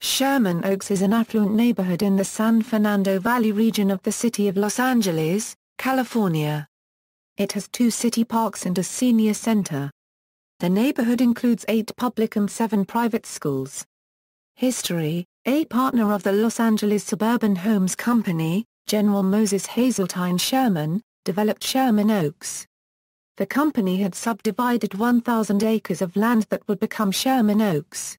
Sherman Oaks is an affluent neighborhood in the San Fernando Valley region of the city of Los Angeles, California. It has 2 city parks and a senior center. The neighborhood includes 8 public and 7 private schools. History: a partner of the Los Angeles Suburban Homes Company, General Moses Hazeltine Sherman, developed Sherman Oaks. The company had subdivided 1,000 acres of land that would become Sherman Oaks.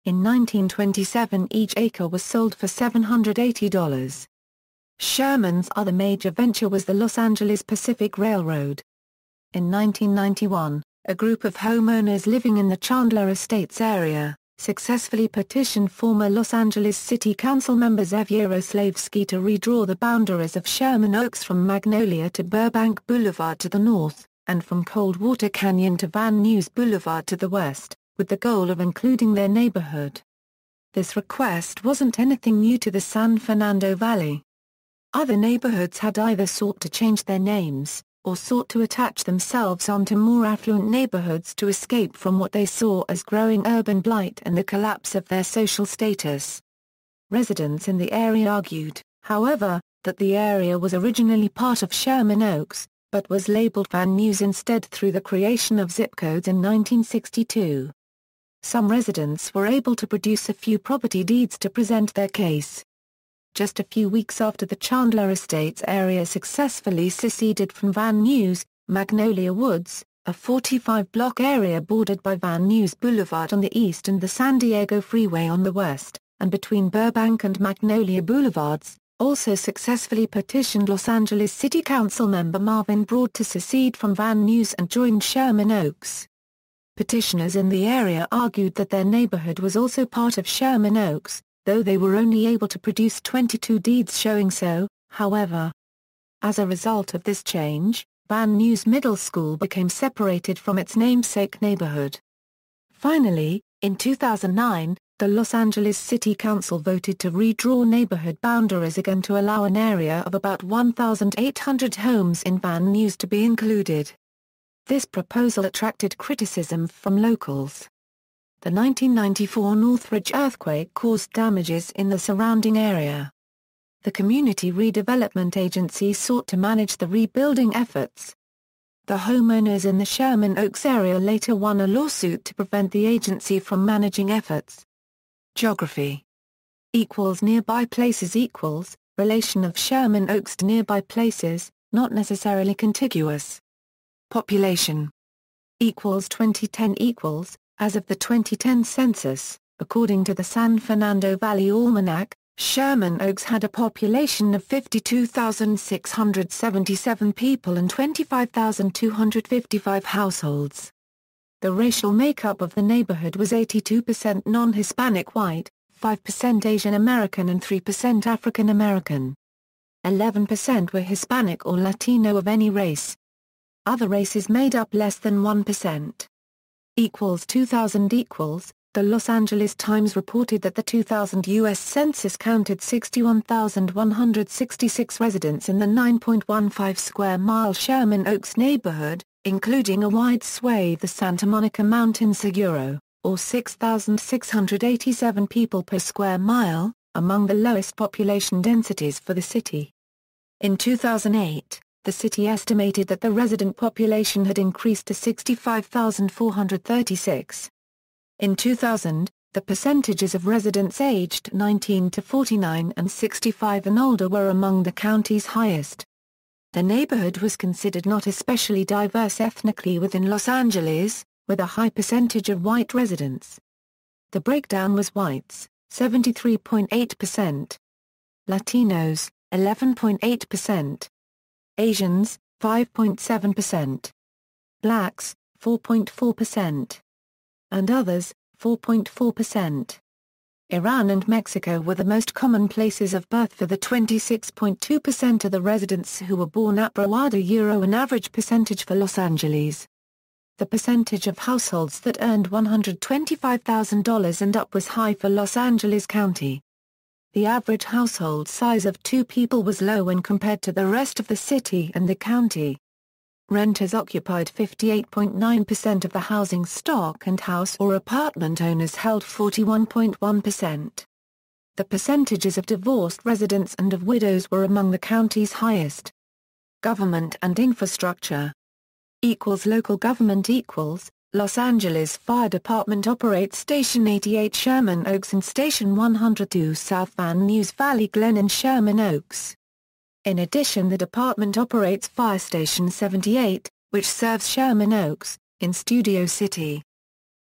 In 1927 each acre was sold for $780. Sherman's other major venture was the Los Angeles Pacific Railroad. In 1991, a group of homeowners living in the Chandler Estates area successfully petitioned former Los Angeles City Council member Zev Yaroslavsky to redraw the boundaries of Sherman Oaks from Magnolia to Burbank Boulevard to the north, and from Coldwater Canyon to Van Nuys Boulevard to the west, with the goal of including their neighborhood. This request wasn't anything new to the San Fernando Valley. Other neighborhoods had either sought to change their names, or sought to attach themselves onto more affluent neighborhoods to escape from what they saw as growing urban blight and the collapse of their social status. Residents in the area argued, however, that the area was originally part of Sherman Oaks, but was labeled Van Nuys instead through the creation of zip codes in 1962. Some residents were able to produce a few property deeds to present their case. Just a few weeks after the Chandler Estates area successfully seceded from Van Nuys, Magnolia Woods, a 45-block area bordered by Van Nuys Boulevard on the east and the San Diego Freeway on the west, and between Burbank and Magnolia Boulevards, also successfully petitioned Los Angeles City Council member Marvin Broad to secede from Van Nuys and join Sherman Oaks. Petitioners in the area argued that their neighborhood was also part of Sherman Oaks, though they were only able to produce 22 deeds showing so, however. As a result of this change, Van Nuys Middle School became separated from its namesake neighborhood. Finally, in 2009, the Los Angeles City Council voted to redraw neighborhood boundaries again to allow an area of about 1,800 homes in Van Nuys to be included. This proposal attracted criticism from locals. The 1994 Northridge earthquake caused damages in the surrounding area. The Community Redevelopment Agency sought to manage the rebuilding efforts. The homeowners in the Sherman Oaks area later won a lawsuit to prevent the agency from managing efforts. Geography equals nearby places equals relation of Sherman Oaks to nearby places, not necessarily contiguous. Population equals 2010 equals, as of the 2010 census, according to the San Fernando Valley Almanac, Sherman Oaks had a population of 52,677 people and 25,255 households. The racial makeup of the neighborhood was 82% non-Hispanic white, 5% Asian American and 3% African American. 11% were Hispanic or Latino of any race. Other races made up less than 1%. 2000 equals, the Los Angeles Times reported that the 2000 U.S. Census counted 61,166 residents in the 9.15 square mile Sherman Oaks neighborhood, including a wide swathe of Santa Monica Mountains or 6,687 people per square mile, among the lowest population densities for the city. In 2008, the city estimated that the resident population had increased to 65,436. In 2000, the percentages of residents aged 19 to 49 and 65 and older were among the county's highest. The neighborhood was considered not especially diverse ethnically within Los Angeles, with a high percentage of white residents. The breakdown was whites, 73.8%. Latinos, 11.8%. Asians, 5.7%. Blacks, 4.4%. And others, 4.4%. Iran and Mexico were the most common places of birth for the 26.2% of the residents who were born abroad, an average percentage for Los Angeles. The percentage of households that earned $125,000 and up was high for Los Angeles County. The average household size of 2 people was low when compared to the rest of the city and the county. Renters occupied 58.9% of the housing stock and house or apartment owners held 41.1%. The percentages of divorced residents and of widows were among the county's highest. Government and infrastructure. Local government. Los Angeles Fire Department operates Station 88 Sherman Oaks and Station 102 South Van Nuys Valley Glen in Sherman Oaks. In addition, the department operates Fire Station 78, which serves Sherman Oaks, in Studio City.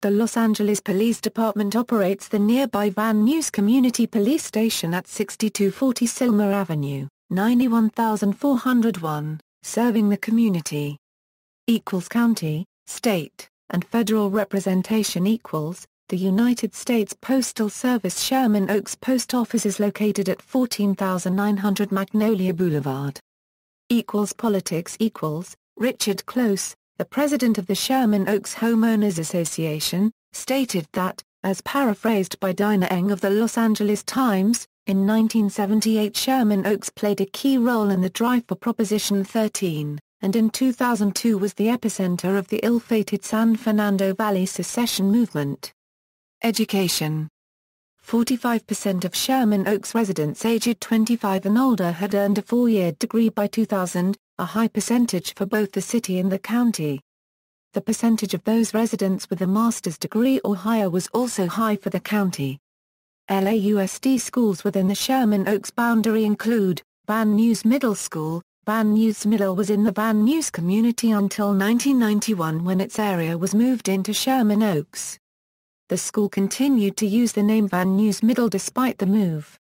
The Los Angeles Police Department operates the nearby Van Nuys Community Police Station at 6240 Silmer Avenue, 91401, serving the community. County, state, and federal representation. The United States Postal Service Sherman Oaks Post Office is located at 14,900 Magnolia Boulevard. Politics. Richard Close, the president of the Sherman Oaks Homeowners Association, stated that, as paraphrased by Dinah Eng of the Los Angeles Times, in 1978 Sherman Oaks played a key role in the drive for Proposition 13, and in 2002 was the epicenter of the ill-fated San Fernando Valley secession movement. Education. 45% of Sherman Oaks residents aged 25 and older had earned a 4-year degree by 2000, a high percentage for both the city and the county. The percentage of those residents with a master's degree or higher was also high for the county. LAUSD schools within the Sherman Oaks boundary include Van Nuys Middle School. Van Nuys Middle was in the Van Nuys community until 1991 when its area was moved into Sherman Oaks. The school continued to use the name Van Nuys Middle despite the move.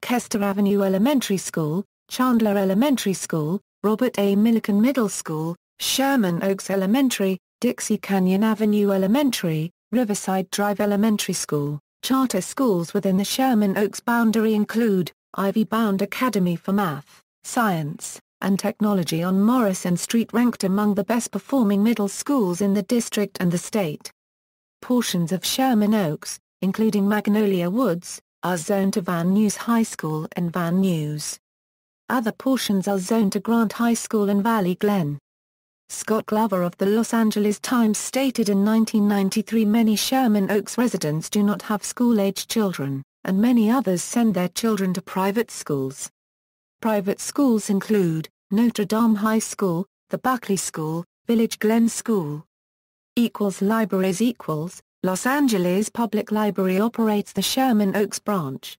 Kester Avenue Elementary School, Chandler Elementary School, Robert A. Millikan Middle School, Sherman Oaks Elementary, Dixie Canyon Avenue Elementary, Riverside Drive Elementary School. Charter schools within the Sherman Oaks boundary include Ivy Bound Academy for Math, Science, and Technology on Morrison Street, ranked among the best-performing middle schools in the district and the state. Portions of Sherman Oaks, including Magnolia Woods, are zoned to Van Nuys High School and Van Nuys. Other portions are zoned to Grant High School and Valley Glen. Scott Glover of the Los Angeles Times stated in 1993 many Sherman Oaks residents do not have school-age children, and many others send their children to private schools. Private schools include Notre Dame High School, the Buckley School, Village Glen School. Libraries. Los Angeles Public Library operates the Sherman Oaks branch.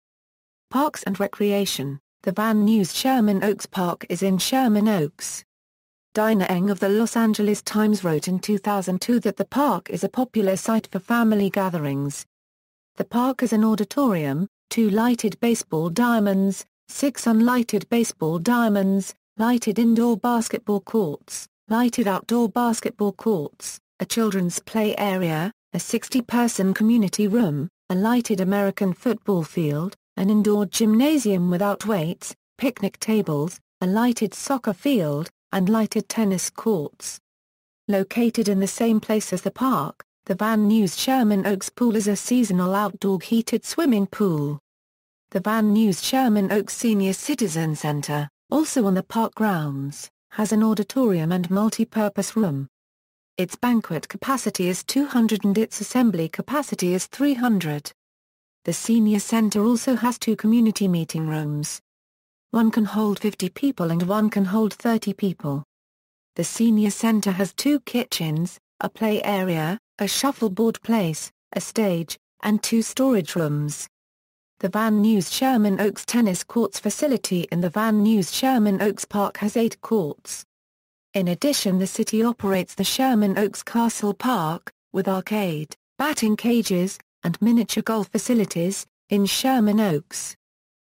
Parks and Recreation. The Van Nuys Sherman Oaks Park is in Sherman Oaks. Dinah Eng of the Los Angeles Times wrote in 2002 that the park is a popular site for family gatherings. The park has an auditorium, 2 lighted baseball diamonds, 6 unlighted baseball diamonds, lighted indoor basketball courts, lighted outdoor basketball courts, a children's play area, a 60-person community room, a lighted American football field, an indoor gymnasium without weights, picnic tables, a lighted soccer field, and lighted tennis courts. Located in the same place as the park, the Van Nuys Sherman Oaks Pool is a seasonal outdoor heated swimming pool. The Van Nuys Sherman Oaks Senior Citizen Center, also on the park grounds, has an auditorium and multi-purpose room. Its banquet capacity is 200 and its assembly capacity is 300. The Senior Center also has 2 community meeting rooms. One can hold 50 people and one can hold 30 people. The Senior Center has 2 kitchens, a play area, a shuffleboard place, a stage, and 2 storage rooms. The Van Nuys Sherman Oaks Tennis Courts facility in the Van Nuys Sherman Oaks Park has 8 courts. In addition, the city operates the Sherman Oaks Castle Park, with arcade, batting cages, and miniature golf facilities, in Sherman Oaks.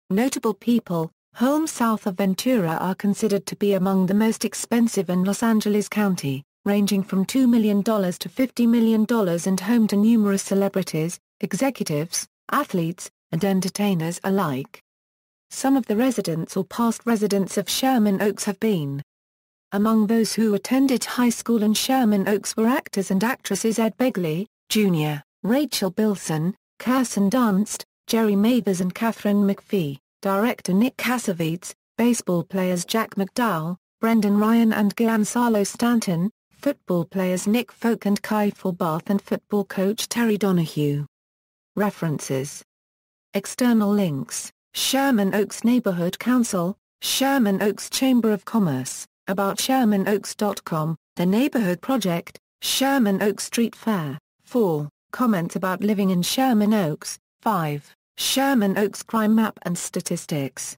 Notable people, homes south of Ventura are considered to be among the most expensive in Los Angeles County, ranging from $2 million to $50 million and home to numerous celebrities, executives, athletes, and entertainers alike. Some of the residents or past residents of Sherman Oaks have been. Among those who attended high school in Sherman Oaks were actors and actresses Ed Begley, Jr., Rachel Bilson, Kirsten Dunst, Jerry Mathers and Catherine McPhee, director Nick Cassavetes, baseball players Jack McDowell, Brendan Ryan and Giancarlo Stanton, football players Nick Folk and Kai Forbath and football coach Terry Donahue. References External links: Sherman Oaks Neighborhood Council, Sherman Oaks Chamber of Commerce, about ShermanOaks.com, The Neighborhood Project, Sherman Oaks Street Fair. 4. Comments about living in Sherman Oaks. 5. Sherman Oaks Crime Map and Statistics.